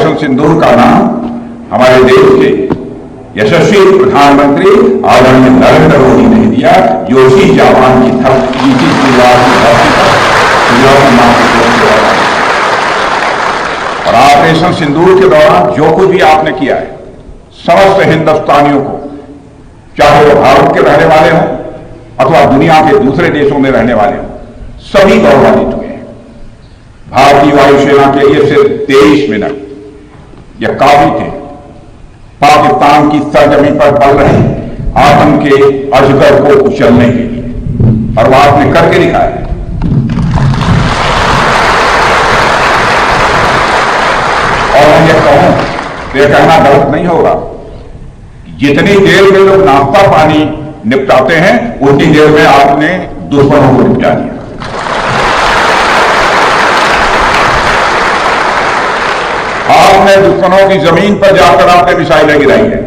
Operation सिंदूर का नाम हमारे देश के यशस्वी प्रधानमंत्री आदरणीय नरेंद्र मोदी ने दिया, जो इसी जवान की धरती, इसी परिवार की धरती पर। और ऑपरेशन सिंदूर के दौरान जो कुछ भी आपने किया है, समस्त हिंदुस्तानियों को, चाहे वो भारत के रहने वाले हों अथवा दुनिया के दूसरे देशों में रहने वाले हों, सभी गौरवान्वित हुए हैं। भारतीय वायुसेना के लिए सिर्फ 23 मिनट यह काफी थे पाकिस्तान की सरजमी पर पल रहे आतंक के अजगर को कुचलने के लिए, और वह आपने करके दिखाया है। और मैं ये कहूं, यह कहना गलत नहीं होगा, जितनी देर में लोग नाश्ता पानी निपटाते हैं उतनी देर में आपने दुश्मनों को निपटा दिया। आपने दुश्मनों की जमीन पर जाकर आपने मिसाइलें गिराई है।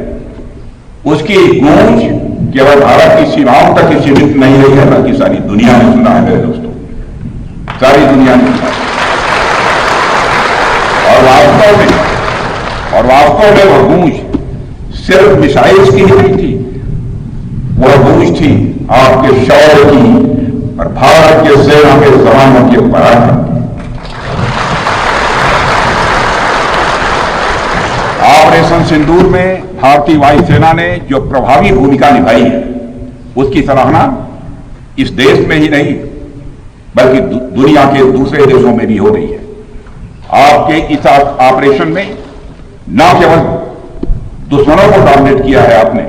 उसकी गूंज केवल भारत की सीमाओं तक ही सीमित नहीं रही है, बल्कि सारी दुनिया ने सुना है मेरे दोस्तों, सारी दुनिया ने सुना। और वास्तव में वह गूंज सिर्फ मिसाइल्स की ही नहीं थी, वह गूंज थी आपके शौर्य की और भारत के सेना के जवानों के पराक्रम की। ऑपरेशन सिंदूर में भारतीय वायुसेना ने जो प्रभावी भूमिका निभाई है, उसकी सराहना इस देश में ही नहीं बल्कि दुनिया के दूसरे देशों में भी हो रही है। आपके इस ऑपरेशन में न केवल दुश्मनों को डॉमिनेट किया है आपने,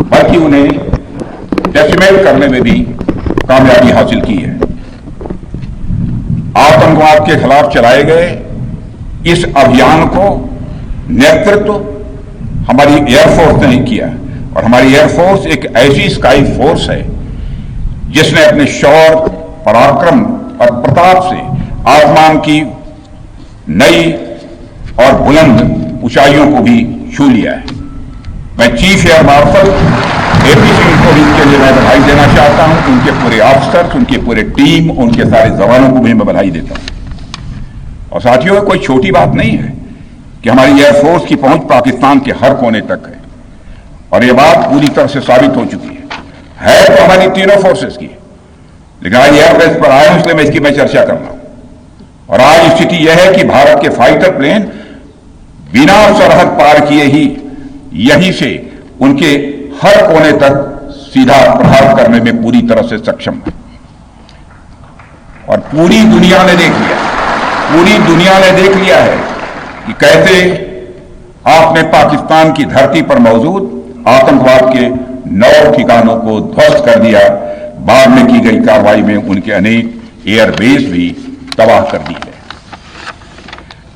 बल्कि उन्हें डेसिमेट करने में भी कामयाबी हासिल की है। आतंकवाद के खिलाफ चलाए गए इस अभियान को नेतृत्व हमारी एयरफोर्स ने किया, और हमारी एयरफोर्स एक ऐसी स्काई फोर्स है जिसने अपने शौर्य, पराक्रम और प्रताप से आसमान की नई और बुलंद ऊंचाइयों को भी छू लिया है। मैं chief air marshal AP Singh को इसके लिए मैं बधाई देना चाहता हूं, उनके पूरे ऑफिसर्स, उनके पूरे टीम, उनके सारे जवानों को भी मैं बधाई देता हूं। और साथियों, कोई छोटी बात नहीं है कि हमारी एयरफोर्स की पहुंच पाकिस्तान के हर कोने तक है, और यह बात पूरी तरह से साबित हो चुकी है तो हमारी तीनों फोर्सेस की, लेकिन आज एयरबेस पर आया हूं इसलिए मैं इसकी चर्चा कर रहा हूं। और आज स्थिति यह है कि भारत के फाइटर प्लेन बिना सरहद पार किए ही यहीं से उनके हर कोने तक सीधा प्रहार करने में पूरी तरह से सक्षम है। और पूरी दुनिया ने देख लिया है कि कैसे आपने पाकिस्तान की धरती पर मौजूद आतंकवाद के 9 ठिकानों को ध्वस्त कर दिया। बाद में की गई कार्रवाई में उनके अनेक एयरबेस भी तबाह कर दी है।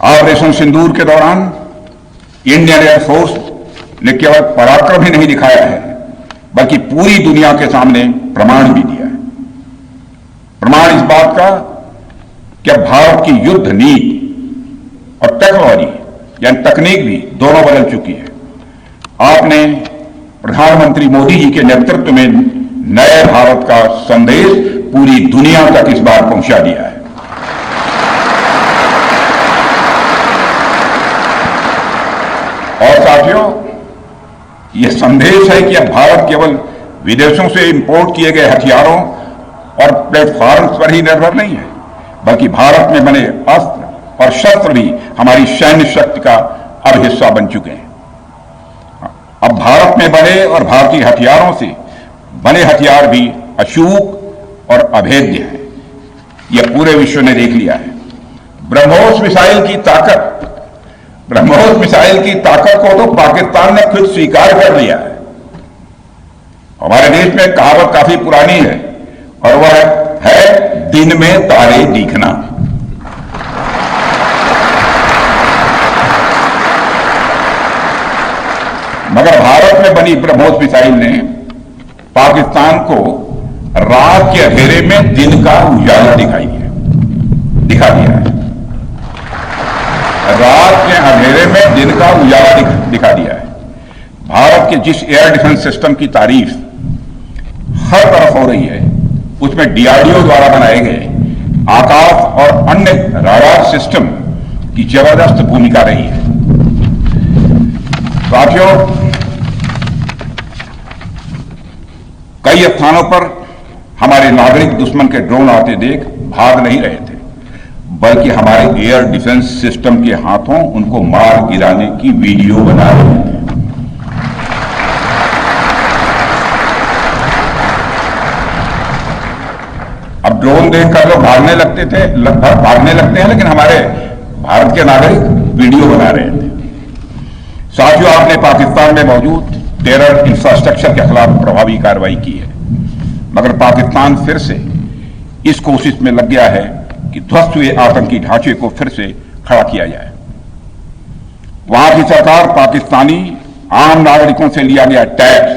ऑपरेशन सिंदूर के दौरान इंडियन एयरफोर्स ने केवल पराक्रम ही नहीं दिखाया है, बल्कि पूरी दुनिया के सामने प्रमाण भी दिया है। प्रमाण इस बात का कि अब भारत की युद्ध नीति और टेक्नोलॉजी यानी तकनीक भी दोनों बदल चुकी है। आपने प्रधानमंत्री मोदी जी के नेतृत्व में नए भारत का संदेश पूरी दुनिया तक इस बार पहुंचा दिया है। और साथियों, यह संदेश है कि अब भारत केवल विदेशों से इंपोर्ट किए गए हथियारों और प्लेटफॉर्म्स पर ही निर्भर नहीं है, बल्कि भारत में बने अस्त्र और शस्त्र भी हमारी सैन्य शक्ति का अब हिस्सा बन चुके हैं। अब भारत में बने और भारतीय हथियारों से बने हथियार भी अचूक और अभेद्य हैं। यह पूरे विश्व ने देख लिया है। ब्रह्मोस मिसाइल की ताकत को तो पाकिस्तान ने खुद स्वीकार कर लिया है। हमारे देश में कहावत काफी पुरानी है और वह है दिन में तारे दिखना। मगर भारत में बनी ब्रह्मोस मिसाइल ने पाकिस्तान को रात के अंधेरे में दिन का उजाला दिखा दिया है। रात के अंधेरे में दिन का उजाला दिखा दिया है। भारत के जिस एयर डिफेंस सिस्टम की तारीफ हर तरफ हो रही है, उसमें डीआरडीओ द्वारा बनाए गए आकाश और अन्य राडार सिस्टम की जबरदस्त भूमिका रही है। साथियों, कई स्थानों पर हमारे नागरिक दुश्मन के ड्रोन आते देख भाग नहीं रहे थे, बल्कि हमारे एयर डिफेंस सिस्टम के हाथों उनको मार गिराने की वीडियो बना रहे थे। अब ड्रोन देखकर लोग भागने लगते हैं, लेकिन हमारे भारत के नागरिक वीडियो बना रहे थे। साथियों, आपने पाकिस्तान में मौजूद टेरर इंफ्रास्ट्रक्चर के खिलाफ प्रभावी कार्रवाई की है, मगर पाकिस्तान फिर से इस कोशिश में लग गया है कि ध्वस्त हुए आतंकी ढांचे को फिर से खड़ा किया जाए। वहां की सरकार पाकिस्तानी आम नागरिकों से लिया गया टैक्स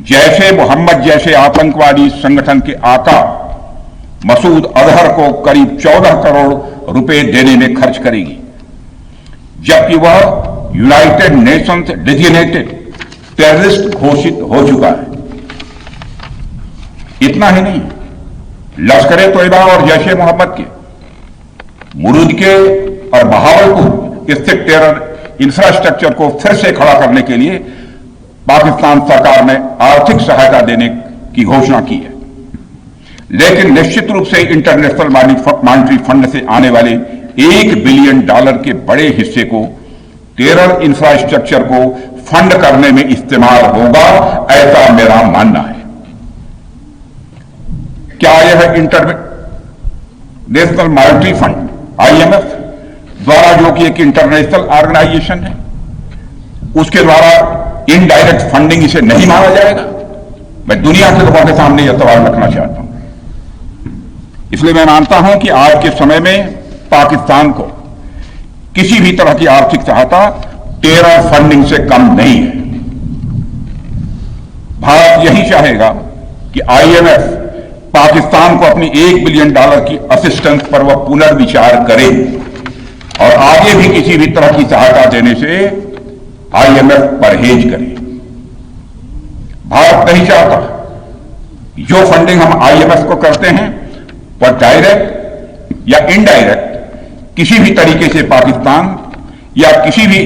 जैशे मोहम्मद जैसे आतंकवादी संगठन के आका मसूद अजहर को करीब 14 करोड़ रुपए देने में खर्च करेगी, जबकि वह यूनाइटेड नेशंस डेजिग्नेटेड टेररिस्ट घोषित हो चुका है। इतना ही नहीं, लश्कर-ए-तोयबा और जैशे मोहम्मद के मुरूद के और बहावलपुर स्थित टेरर इंफ्रास्ट्रक्चर को फिर से खड़ा करने के लिए पाकिस्तान सरकार ने आर्थिक सहायता देने की घोषणा की है, लेकिन निश्चित रूप से इंटरनेशनल मॉनिटरी फंड से आने वाले $1 बिलियन के बड़े हिस्से को टेरर इंफ्रास्ट्रक्चर को फंड करने में इस्तेमाल होगा, ऐसा मेरा मानना है। क्या यह इंटरनेशनल मॉनिटरी फंड IMF द्वारा, जो कि एक इंटरनेशनल ऑर्गेनाइजेशन है, उसके द्वारा इनडायरेक्ट फंडिंग इसे नहीं माना जाएगा? मैं दुनिया के लोगों के सामने यह सवाल रखना चाहता हूं। इसलिए मैं मानता हूं कि आज के समय में पाकिस्तान को किसी भी तरह की आर्थिक सहायता टेरर फंडिंग से कम नहीं है। भारत यही चाहेगा कि IMF पाकिस्तान को अपनी $1 बिलियन की असिस्टेंस पर वह पुनर्विचार करे और आगे भी किसी भी तरह की सहायता देने से IMF परहेज करे। भारत नहीं चाहता जो फंडिंग हम IMF को करते हैं वह डायरेक्ट या इनडायरेक्ट किसी भी तरीके से पाकिस्तान या किसी भी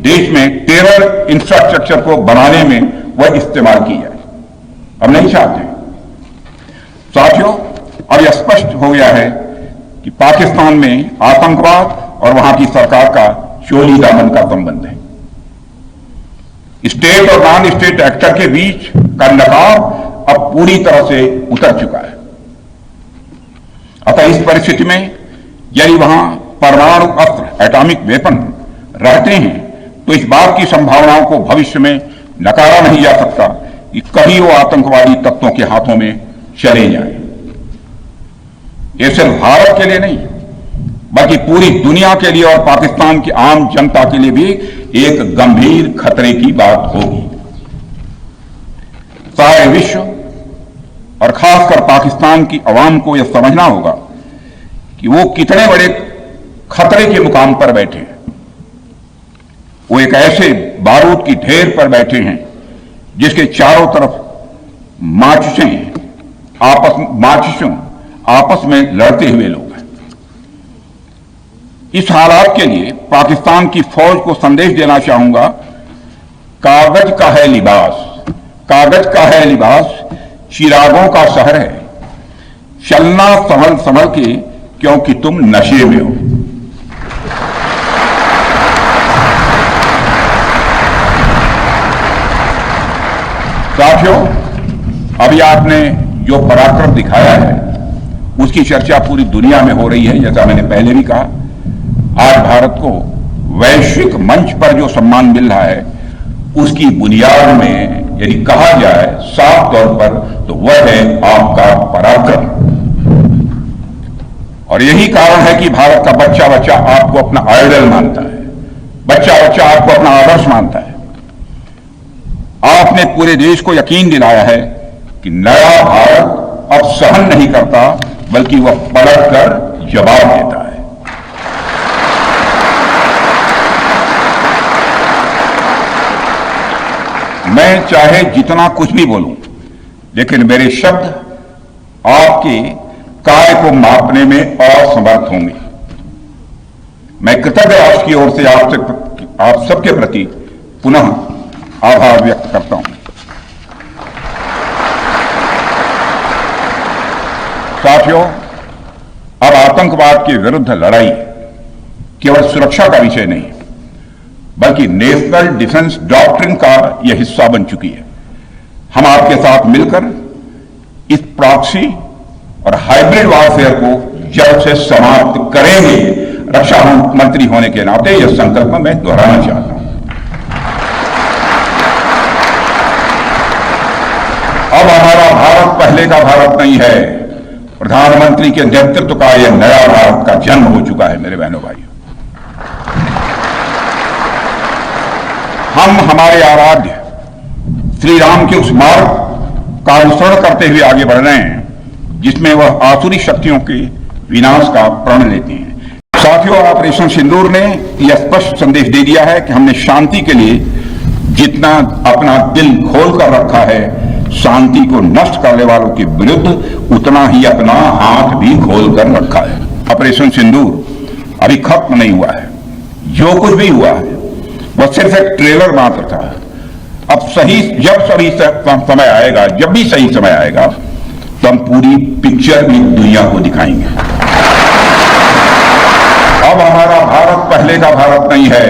देश में टेरर इंफ्रास्ट्रक्चर को बनाने में वह इस्तेमाल की जाए। हम नहीं चाहते। साथियों, अब यह स्पष्ट हो गया है कि पाकिस्तान में आतंकवाद और वहां की सरकार का चोली दामन का संबंध है। स्टेट और नॉन स्टेट एक्टर के बीच का नकाब अब पूरी तरह से उतर चुका है। अतः इस परिस्थिति में यदि वहां परमाणु अस्त्र एटॉमिक वेपन रहते हैं तो इस बात की संभावनाओं को भविष्य में नकारा नहीं जा सकता कि कभी वो आतंकवादी तत्वों के हाथों में चले जाएं। ये सिर्फ भारत के लिए नहीं बल्कि पूरी दुनिया के लिए और पाकिस्तान की आम जनता के लिए भी एक गंभीर खतरे की बात होगी। सारे विश्व और खासकर पाकिस्तान की आवाम को यह समझना होगा कि वो कितने बड़े खतरे के मुकाम पर बैठे हैं। वो एक ऐसे बारूद की ढेर पर बैठे हैं जिसके चारों तरफ माचिसों आपस में लड़ते हुए लोग हैं। इस हालात के लिए पाकिस्तान की फौज को संदेश देना चाहूंगा, कागज का है लिबास, कागज का है लिबास, चिरागों का शहर है, चलना संभल संभल के क्योंकि तुम नशे में हो। साथियों, अभी आपने जो पराक्रम दिखाया है उसकी चर्चा पूरी दुनिया में हो रही है। जैसा मैंने पहले भी कहा, आज भारत को वैश्विक मंच पर जो सम्मान मिल रहा है उसकी बुनियाद में यदि कहा जाए साफ तौर पर तो वह है आपका पराक्रम। और यही कारण है कि भारत का बच्चा बच्चा आपको अपना आइडल मानता है, बच्चा बच्चा आपको अपना आदर्श मानता है। आपने पूरे देश को यकीन दिलाया है कि नया भारत अब सहन नहीं करता बल्कि वह पलट कर जवाब देता है। मैं चाहे जितना कुछ भी बोलूं, लेकिन मेरे शब्द आपके कार्य को मापने में असमर्थ होंगे। मैं कृतज्ञ राष्ट्र की ओर से आप सबके प्रति पुनः आभार व्यक्त करता हूं। साथियों, अब आतंकवाद के विरुद्ध लड़ाई केवल सुरक्षा का विषय नहीं, बल्कि नेशनल डिफेंस डॉक्ट्रिन का यह हिस्सा बन चुकी है। हम आपके साथ मिलकर इस प्रॉक्सी और हाइब्रिड वॉरफेयर को जड़ से समाप्त करेंगे। रक्षा मंत्री होने के नाते यह संकल्प मैं दोहराना चाहता हूं। अब हमारा भारत पहले का भारत नहीं है। प्रधानमंत्री के नेतृत्व का यह नया भारत का जन्म हो चुका है। मेरे बहनों भाइयों, हम हमारे आराध्य श्री राम के उस मार्ग का अनुसरण करते हुए आगे बढ़ रहे हैं जिसमें वह आसुरी शक्तियों के विनाश का प्रण लेते हैं। साथियों, ऑपरेशन सिंदूर ने यह स्पष्ट संदेश दे दिया है कि हमने शांति के लिए जितना अपना दिल खोल कर रखा है, शांति को नष्ट करने वालों के विरुद्ध उतना ही अपना हाथ भी खोल कर रखा है। ऑपरेशन सिंदूर अभी खत्म नहीं हुआ है। जो कुछ भी हुआ है वह सिर्फ एक ट्रेलर मात्र था। अब समय आएगा, जब भी सही समय आएगा, तो हम पूरी पिक्चर भी दुनिया को दिखाएंगे। अब हमारा भारत पहले का भारत नहीं है।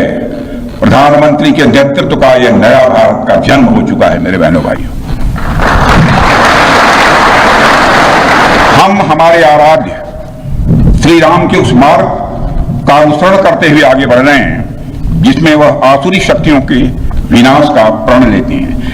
प्रधानमंत्री के नेतृत्व का यह नया भारत का जन्म हो चुका है। मेरे बहनों भाइयों, हम हमारे आराध्य श्री राम के उस मार्ग का अनुसरण करते हुए आगे बढ़ रहे हैं जिसमें वह आसुरी शक्तियों के विनाश का प्रण लेते हैं।